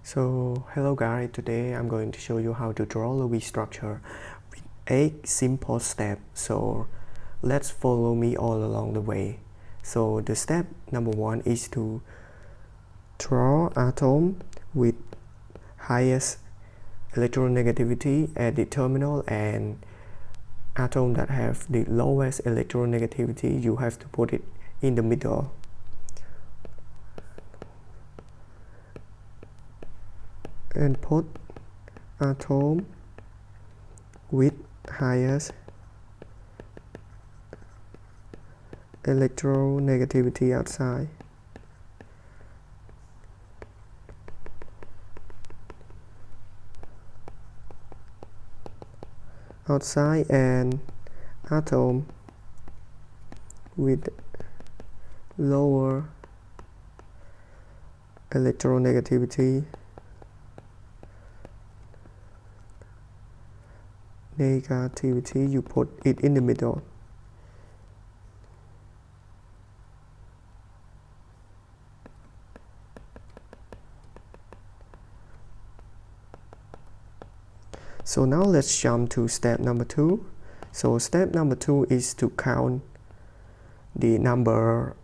So hello guys, today I'm going to show you how to draw Lewis structure with 8 simple steps. So let's follow me all along the way. So the step number 1 is to draw atom with highest electronegativity at the terminal, and atom that have the lowest electronegativity, you have to put it in the middle. And put atom with highest electronegativity outside. And atom with lower electronegativity you put it in the middle. So now let's jump to step number 2. So step number 2 is to count the number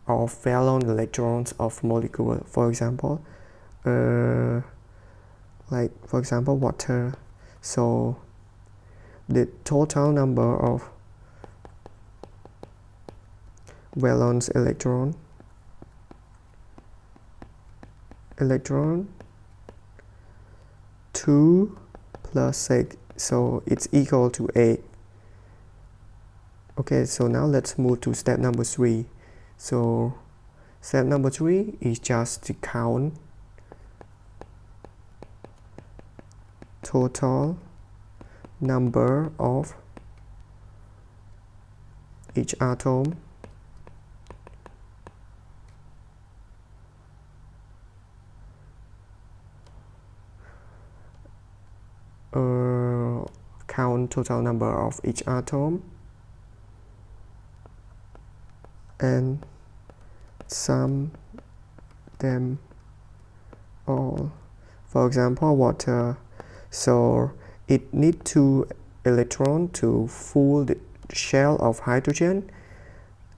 of valence electrons of molecule. For example, water. So the total number of valence electron 2 plus 6, so it's equal to 8. Okay, so now let's move to step number 3. So step number 3 is just to count total number of each atom count total number of each atom and sum them all. For example, water, so it needs 2 electrons to fill the shell of hydrogen,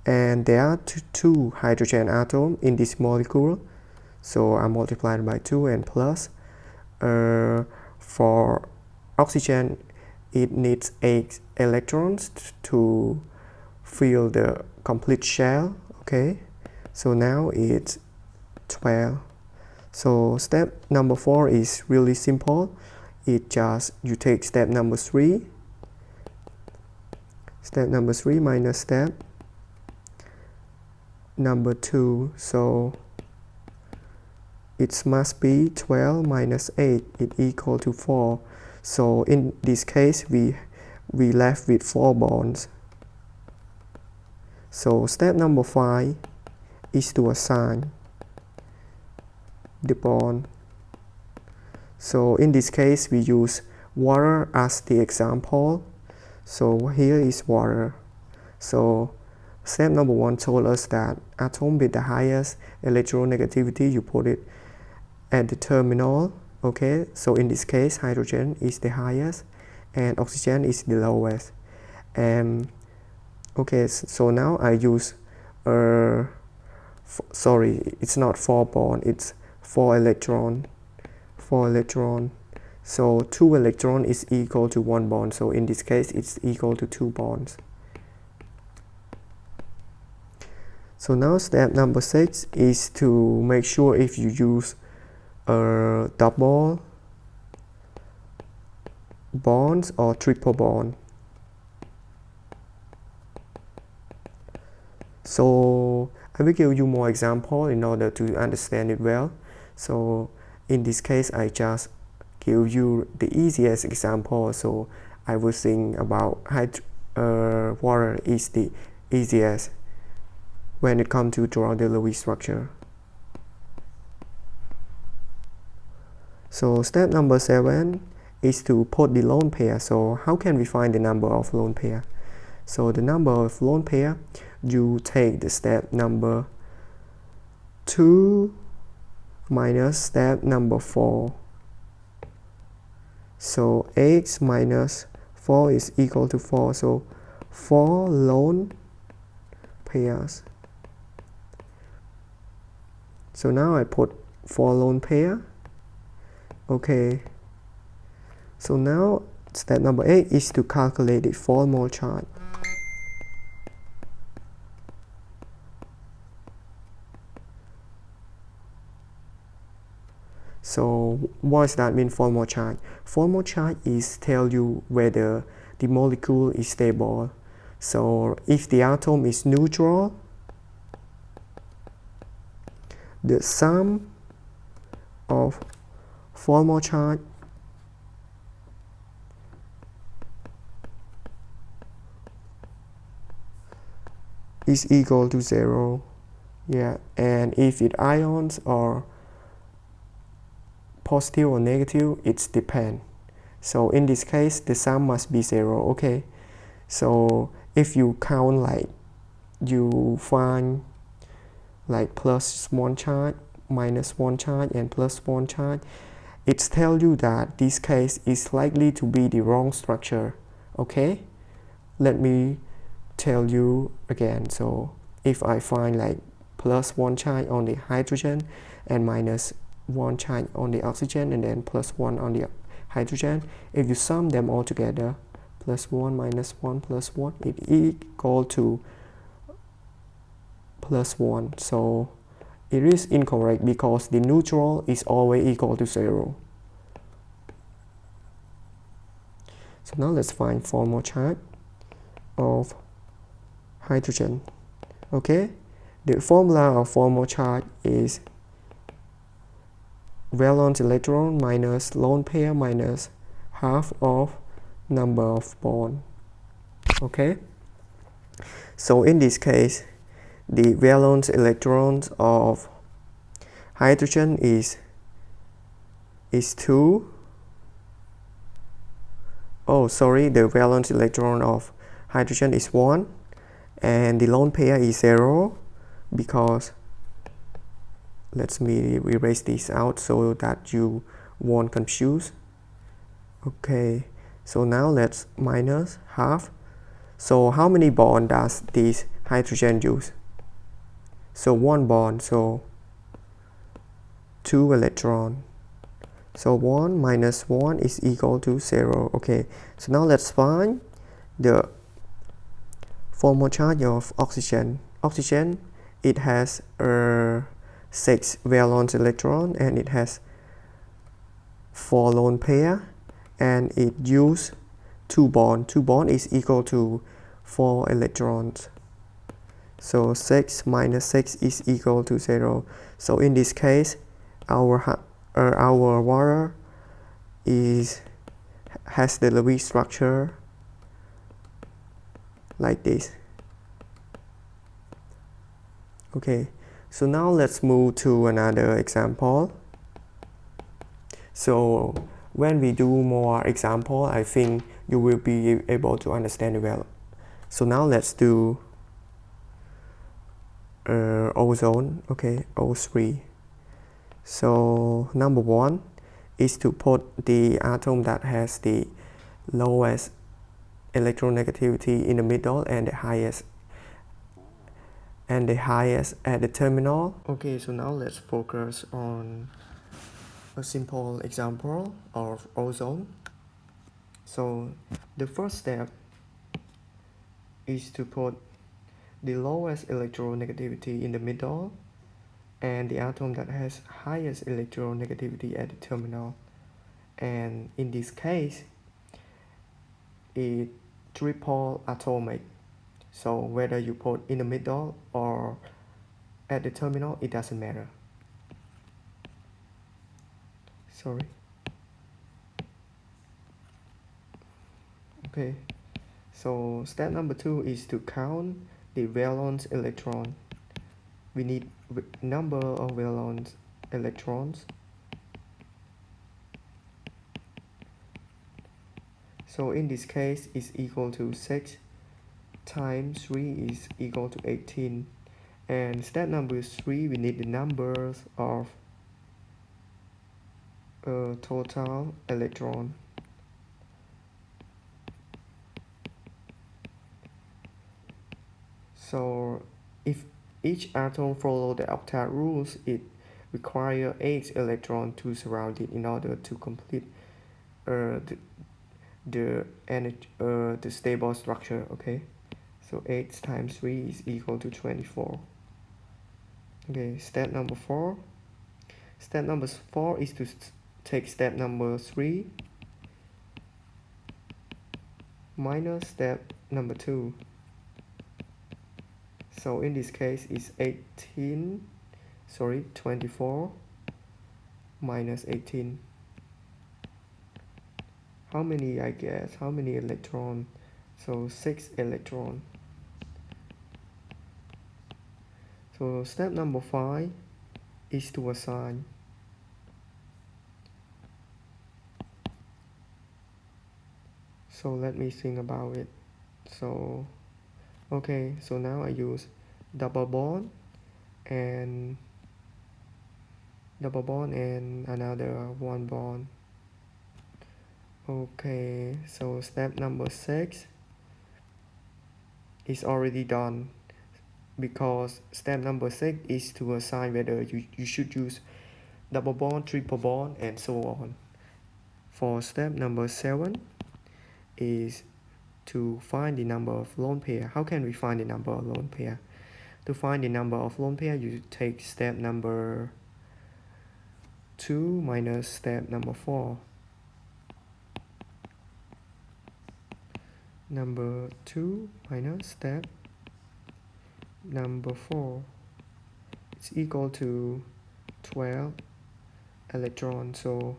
and there are 2 hydrogen atoms in this molecule, so I multiplied by 2 and plus. For oxygen, it needs 8 electrons to fill the complete shell. Okay, so now it's 12. So step number 4 is really simple. It just you take step number 3 minus step number 2, so it must be 12 minus 8, it equal to 4. So in this case we left with 4 bonds. So step number 5 is to assign the bond. So in this case we use water as the example. So here is water. So step number 1 told us that atom with the highest electronegativity, you put it at the terminal. Okay, so in this case hydrogen is the highest and oxygen is the lowest. And okay, so now I use sorry, it's not 4 bond, it's 4 electron. So 2 electron is equal to 1 bond, so in this case it's equal to 2 bonds. So now step number 6 is to make sure if you use double bonds or triple bond. So I will give you more example in order to understand it well. So in this case I just give you the easiest example, so I will think about water is the easiest when it comes to draw the Lewis structure. So step number 7 is to put the lone pair. So how can we find the number of lone pair? So the number of lone pair, you take the step number 2 minus step number 4. So 8 minus 4 is equal to 4. So 4 lone pairs. So now I put 4 lone pair. Okay. So now step number 8 is to calculate the 4 mole charge. So what does that mean, 4 mole charge? 4 mole charge is tell you whether the molecule is stable. So if the atom is neutral, the sum of 4 mole charge is equal to 0. Yeah, and if it ions or positive or negative, it's depend. So in this case, the sum must be 0. Okay. So if you count, like you find like plus 1 charge, minus 1 charge, and plus 1 charge, it tells you that this case is likely to be the wrong structure. Okay. Let me tell you again. So if I find like plus 1 charge on the hydrogen and minus 1 charge on the oxygen and then plus 1 on the hydrogen, if you sum them all together, plus 1 minus 1 plus 1, it equal to plus 1. So it is incorrect because the neutral is always equal to 0. So now let's find 4 mole charge of hydrogen. Okay, the formula of 4 mole charge is valence electron minus lone pair minus half of number of bond. Okay, so in this case, the valence electrons of hydrogen is 2. Oh, sorry, the valence electron of hydrogen is 1, and the lone pair is 0, because let me erase this out so that you won't confuse. Okay, so now let's minus half. So how many bonds does this hydrogen use? So 1 bond, so 2 electron. So 1 minus 1 is equal to 0. Okay, so now let's find the 4 mole charge of oxygen. Oxygen, it has 6 valence electron and it has 4 lone pair, and it uses 2 bonds. 2 bonds is equal to 4 electrons. So 6 minus 6 is equal to 0. So in this case, our water has the Lewis structure like this. Okay, so now let's move to another example. So when we do more example, I think you will be able to understand well. So now let's do ozone. Okay, O3. So number 1 is to put the atom that has the lowest electronegativity in the middle and the highest at the terminal. Okay, so now let's focus on a simple example of ozone. So the first step is to put the lowest electronegativity in the middle and the atom that has highest electronegativity at the terminal. And in this case, it's triple atomic. So whether you put in the middle or at the terminal, it doesn't matter. Sorry. Okay. So step number 2 is to count the valence electron. We need number of valence electrons. So in this case, it's equal to 6 times 3 is equal to 18. And step number 3, we need the numbers of total electron. So if each atom follow the octet rules, it requires 8 electrons to surround it in order to complete the stable structure. Okay, so 8 times 3 is equal to 24. Okay, step number 4. Step number 4 is to take step number 3 minus step number 2. So in this case it's 24 minus 18. How many I get? How many electrons? So 6 electrons. So step number 5 is to assign. So let me think about it. So okay, so now I use double bond and another one bond. Okay, so step number 6 is already done, because step number 6 is to assign whether you should use double bond, triple bond, and so on. For step number 7 is to find the number of lone pair. How can we find the number of lone pair? To find the number of lone pair, you take step number 2 minus step number 4. Number 2 minus step number 4 is equal to 12 electrons. So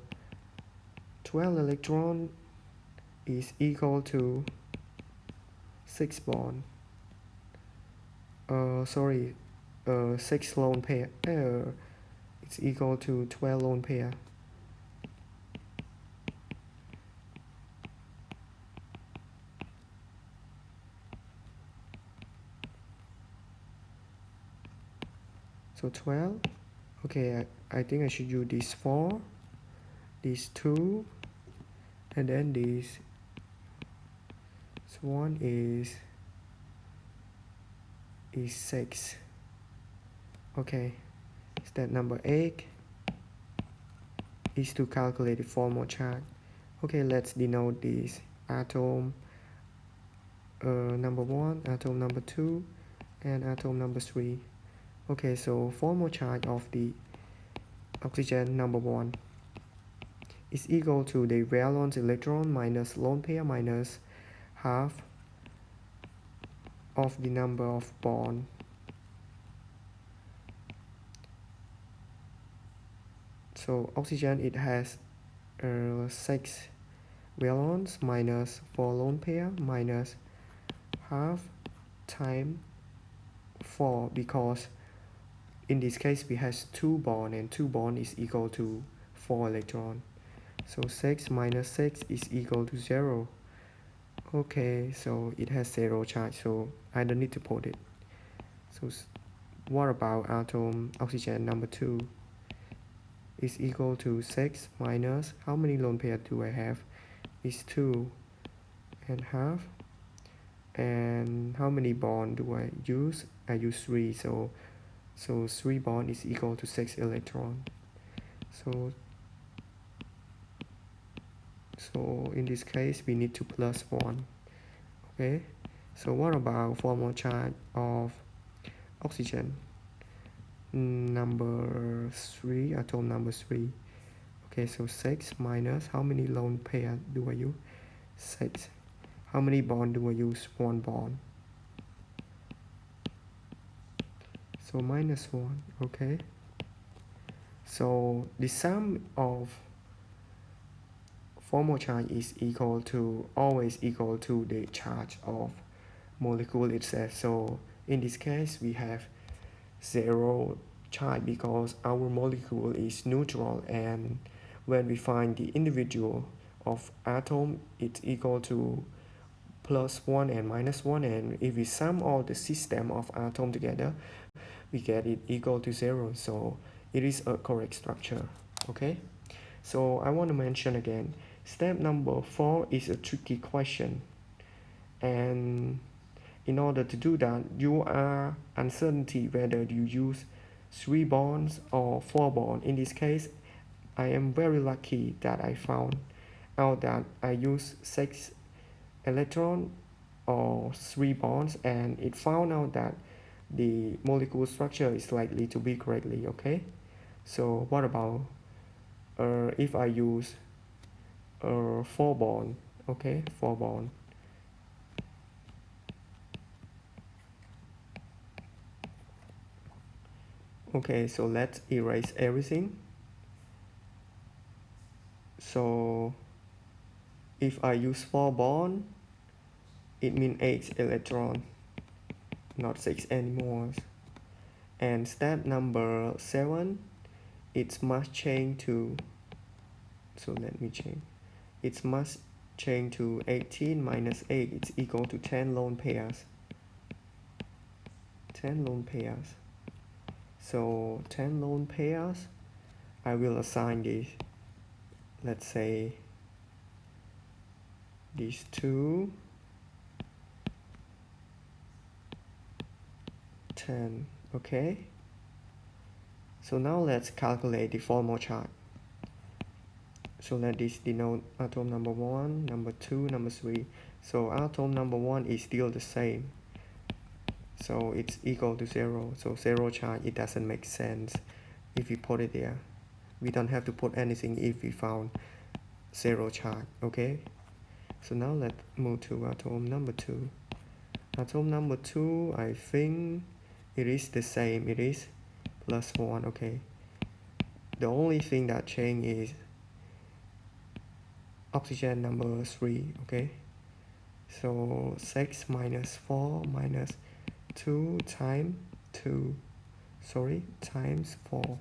12 electron is equal to 6 bond. 6 lone pair. It's equal to 12 lone pair. So 12. Okay, I think I should use this 4, this 2, and then this one is 6. Okay, step number 8 is to calculate the formal charge. Okay, let's denote this atom number 1, atom number 2, and atom number 3. Okay, so formal charge of the oxygen number 1 is equal to the valence electron minus lone pair minus half of the number of bond. So oxygen, it has 6 valence minus 4 lone pair minus half times 4, because in this case we have 2 bonds, and 2 bonds is equal to 4 electrons. So 6 minus 6 is equal to 0. Okay, so it has 0 charge, so I don't need to put it. So what about atom oxygen number 2? Is equal to 6 minus, how many lone pair do I have? Is 2 and half. And how many bond do I use? I use 3, so 3 bond is equal to 6 electron. So in this case we need to plus 1. Okay, so what about formal charge of oxygen number 3, atom number 3? Okay, so 6 minus, how many lone pair do I use? 6. How many bond do I use? 1 bond. So minus 1. Okay, so the sum of formal charge is always equal to the charge of molecule itself. So in this case we have 0 charge because our molecule is neutral, and when we find the individual of atom, it's equal to plus 1 and minus 1, and if we sum all the system of atom together, we get it equal to 0. So it is a correct structure. Okay, So I want to mention again, step number 4 is a tricky question, and in order to do that, you are uncertainty whether you use 3 bonds or 4 bonds. In this case, I am very lucky that I found out that I use 6 electrons or 3 bonds, and it found out that the molecule structure is likely to be correctly. Okay, so what about if I use 4 bond? Okay, 4 bond. Okay, so let's erase everything. So if I use 4 bond, it means 8 electron, not 6 anymore. And step number 7, it must change to, so let me change, it must change to 18 minus 8, it's equal to 10 lone pairs. 10 lone pairs. So 10 lone pairs, I will assign this, let's say these 2, 10, okay? So now let's calculate the formal chart. So let this denote atom number 1, number 2, number 3. So atom number 1 is still the same. So it's equal to 0. So 0 charge, it doesn't make sense if we put it there. We don't have to put anything if we found 0 charge, okay? So now let's move to atom number 2. Atom number 2, I think it is the same, it is plus 1, okay? The only thing that changed is oxygen number 3, okay? So 6 minus 4 minus 2 times 2, sorry, times 4.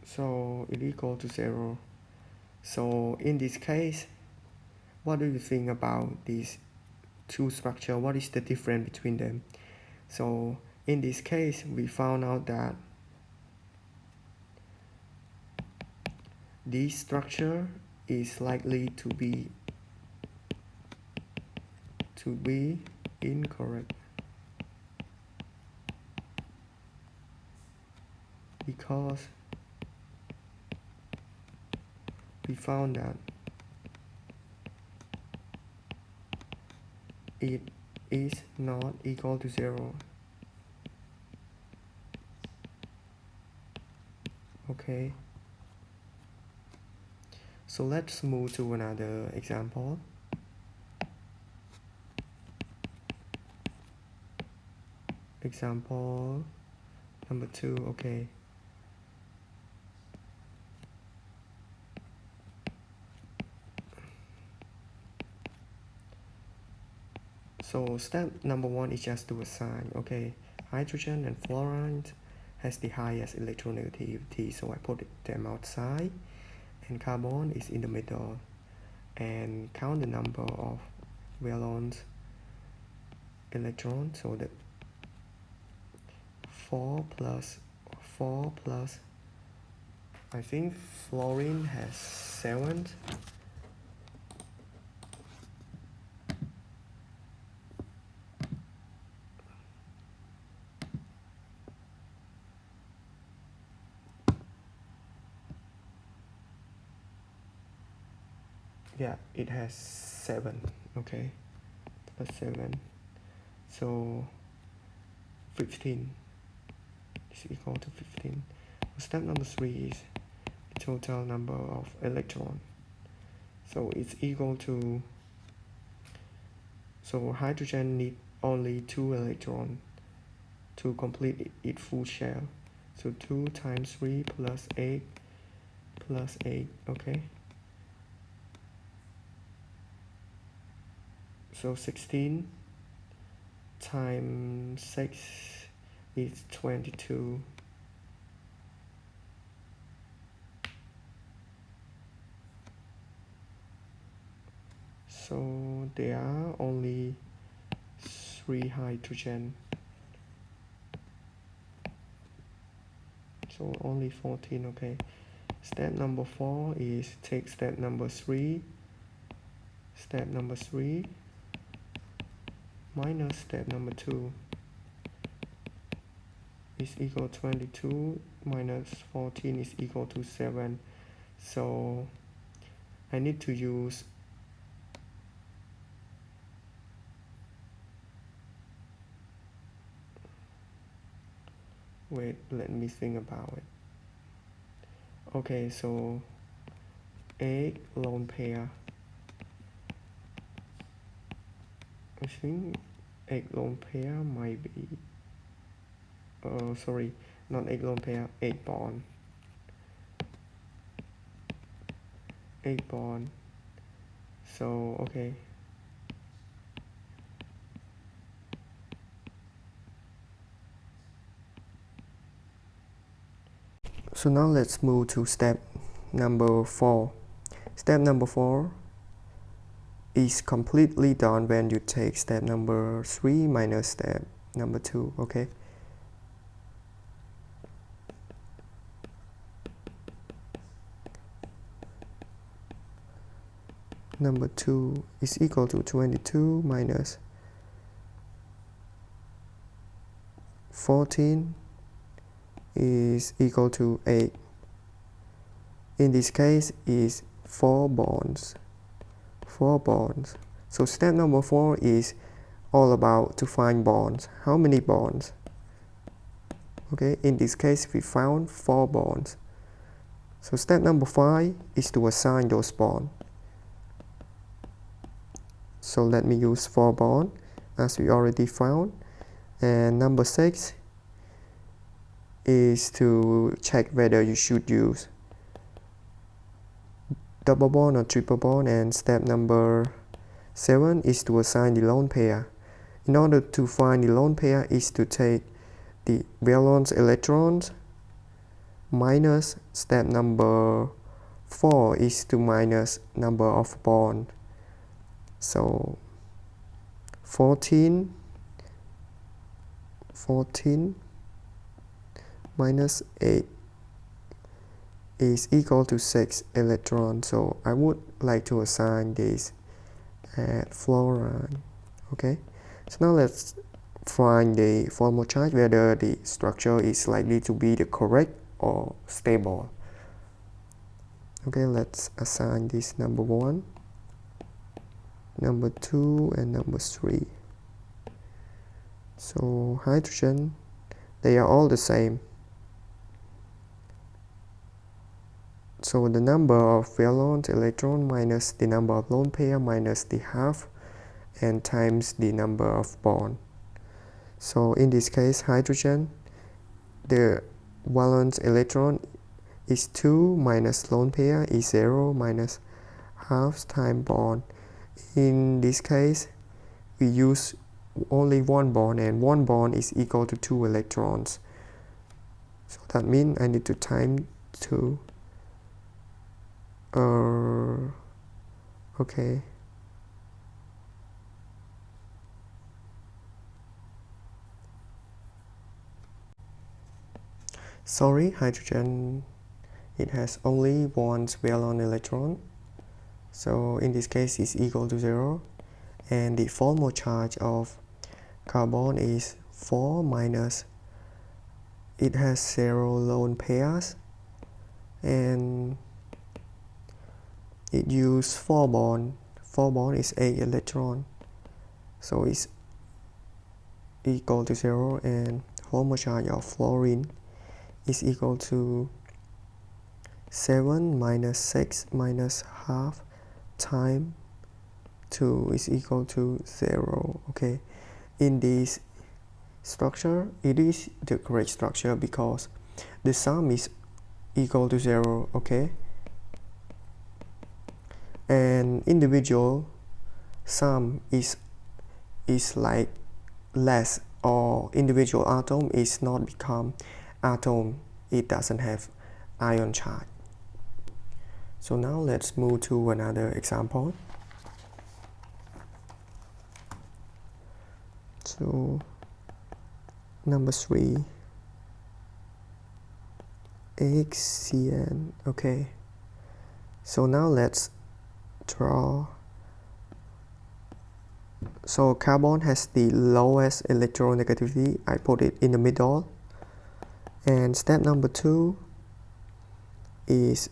So it equal to 0. So in this case, what do you think about these two structures? What is the difference between them? So in this case, we found out that this structure is likely to be incorrect because we found that it is not equal to 0. Okay, so let's move to another example. Example number 2, okay. So step number 1 is just to assign, okay. Hydrogen and fluorine has the highest electronegativity, so I put them outside, and carbon is in the middle, and count the number of valence electrons. So that 4 plus I think fluorine has 7. Yeah, it has 7, okay, plus 7, so 15 is equal to 15. Step number 3 is the total number of electrons, so it's equal to, so hydrogen need only 2 electrons to complete its full shell, so 2 times 3 plus 8 plus 8, okay. So 16 times 6 is 22. So there are only 3 hydrogen. So only 14, okay. Step number 4 is take step number 3. Step number 3 minus step number 2 is equal to 22 minus 14 is equal to 7. So I need to use let me think about it. Okay, so 8 lone pair. I think 8 lone pair might be sorry, not 8 lone pair, 8 bond. 8 bond. So okay. So now let's move to step number 4. Step number 4 is completely done when you take step number 3 minus step number 2, okay? Number 2 is equal to 22 minus 14 is equal to 8. In this case is 4 bonds. 4 bonds. So step number 4 is all about to find bonds. How many bonds? Okay, in this case we found 4 bonds. So step number 5 is to assign those bonds. So let me use 4 bonds as we already found. And number 6 is to check whether you should use double bond or triple bond, and step number 7 is to assign the lone pair. In order to find the lone pair is to take the valence electrons minus step number 4 is to minus number of bond. So 14 minus 8 is equal to 6 electrons. So I would like to assign this at fluorine. Okay, so now let's find the formal charge, whether the structure is likely to be the correct or stable. Okay, let's assign this number 1, number 2, and number 3. So hydrogen, they are all the same. So the number of valence electron minus the number of lone pair minus the half and times the number of bond. So in this case, hydrogen, the valence electron is 2 minus lone pair is 0 minus half times bond. In this case, we use only 1 bond, and 1 bond is equal to 2 electrons. So that means I need to times 2. Okay. Sorry, hydrogen, it has only 1 valence electron. So in this case, it's equal to 0. And the formal charge of carbon is 4 minus, it has 0 lone pairs, and it uses 4 bond. 4 bond is 8 electron. So it's equal to 0, and formal charge of fluorine is equal to 7 minus 6 minus half times 2 is equal to 0. Okay, in this structure, it is the correct structure because the sum is equal to 0. Okay, and individual sum is like less, or individual atom is not become atom, it doesn't have ion charge. So now let's move to another example. So number 3, HCN. Okay, so now let's draw. So carbon has the lowest electronegativity. I put it in the middle. And step number 2 is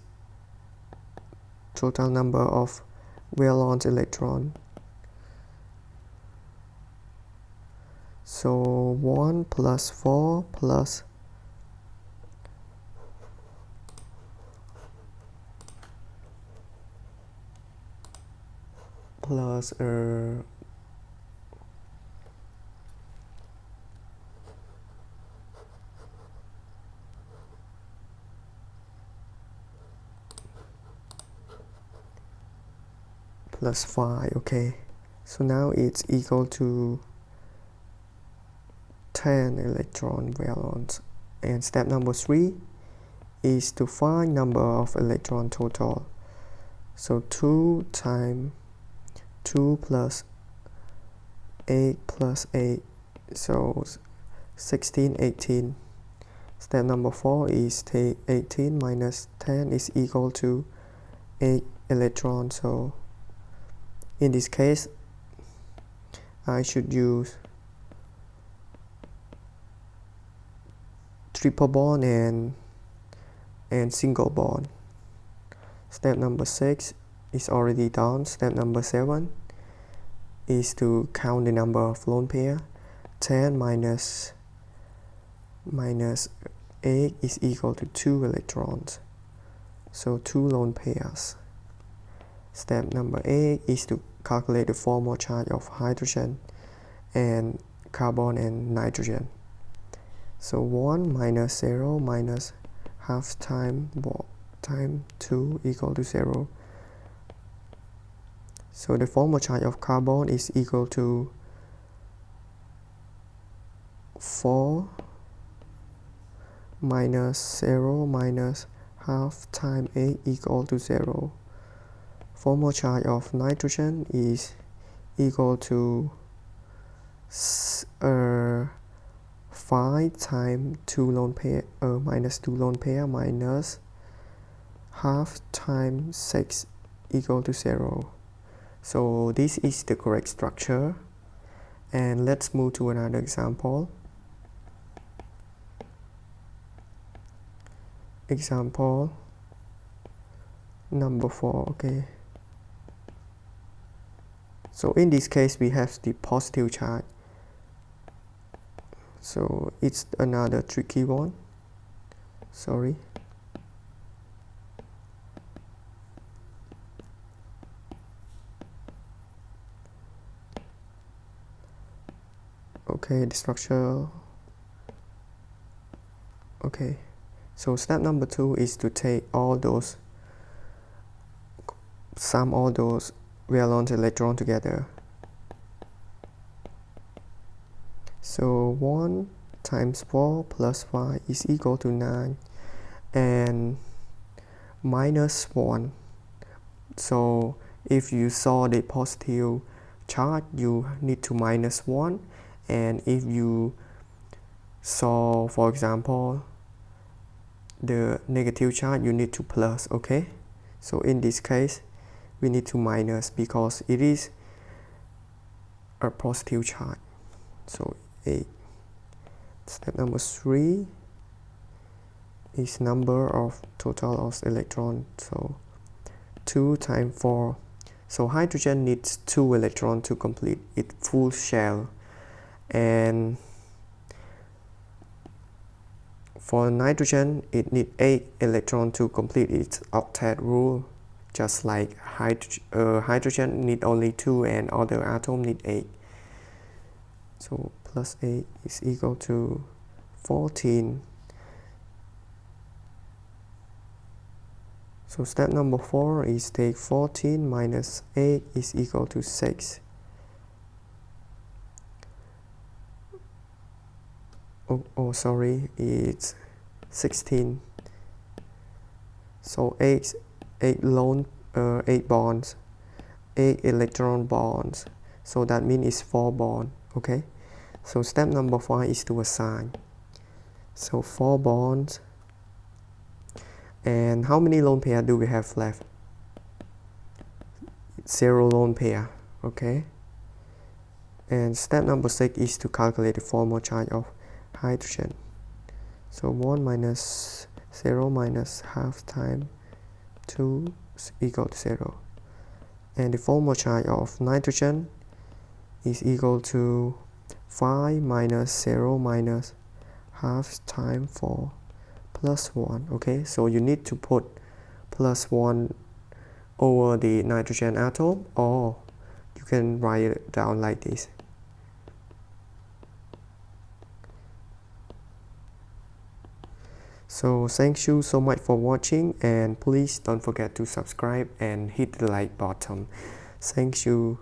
total number of valence electron. So 1 plus 4 plus plus plus 5. Okay, so now it's equal to 10 electron valence. And step number 3 is to find number of electron total. So 2 times 2 plus 8 plus 8, so 16, 18. Step number 4 is take 18 minus 10 is equal to 8 electrons. So in this case, I should use triple bond and single bond. Step number 6 is already done. Step number 7 is to count the number of lone pair. 10 minus 8 is equal to 2 electrons. So 2 lone pairs. Step number 8 is to calculate the formal charge of hydrogen and carbon and nitrogen. So 1 minus 0 minus half time 2 equal to 0. So the formal charge of carbon is equal to 4 minus 0 minus half times 8 equal to 0. Formal charge of nitrogen is equal to 5 times 2 lone pair minus 2 lone pair minus half times 6 equal to 0. So this is the correct structure. And let's move to another example. Example number 4. Okay, so in this case we have the positive charge, so it's another tricky one. Sorry. Okay, the structure. Okay, so step number 2 is to take all those, sum all those valence electrons together. So 1 times 4 plus 5 is equal to 9 and minus 1. So if you saw the positive charge, you need to minus 1, and if you saw, for example, the negative charge, you need to plus. Okay, so in this case we need to minus because it is a positive charge. So 8. Step number 3 is number of total of electron. So 2 times 4. So hydrogen needs 2 electrons to complete its full shell, and for nitrogen it needs 8 electrons to complete its octet rule, just like hydrogen need only 2 and other atom need 8. So plus 8 is equal to 14. So step number 4 is take 14 minus 8 is equal to 6. Sorry, it's 16. So 8 bonds, 8 electron bonds. So that means it's 4 bonds. Okay. So step number 5 is to assign. So 4 bonds. And how many lone pair do we have left? 0 lone pair. Okay. And step number 6 is to calculate the formal charge of hydrogen. So 1 minus 0 minus half times 2 is equal to 0. And the formal charge of nitrogen is equal to 5 minus 0 minus half times 4 plus 1. Okay, so you need to put plus 1 over the nitrogen atom, or you can write it down like this. So thank you so much for watching, and please don't forget to subscribe and hit the like button. Thank you.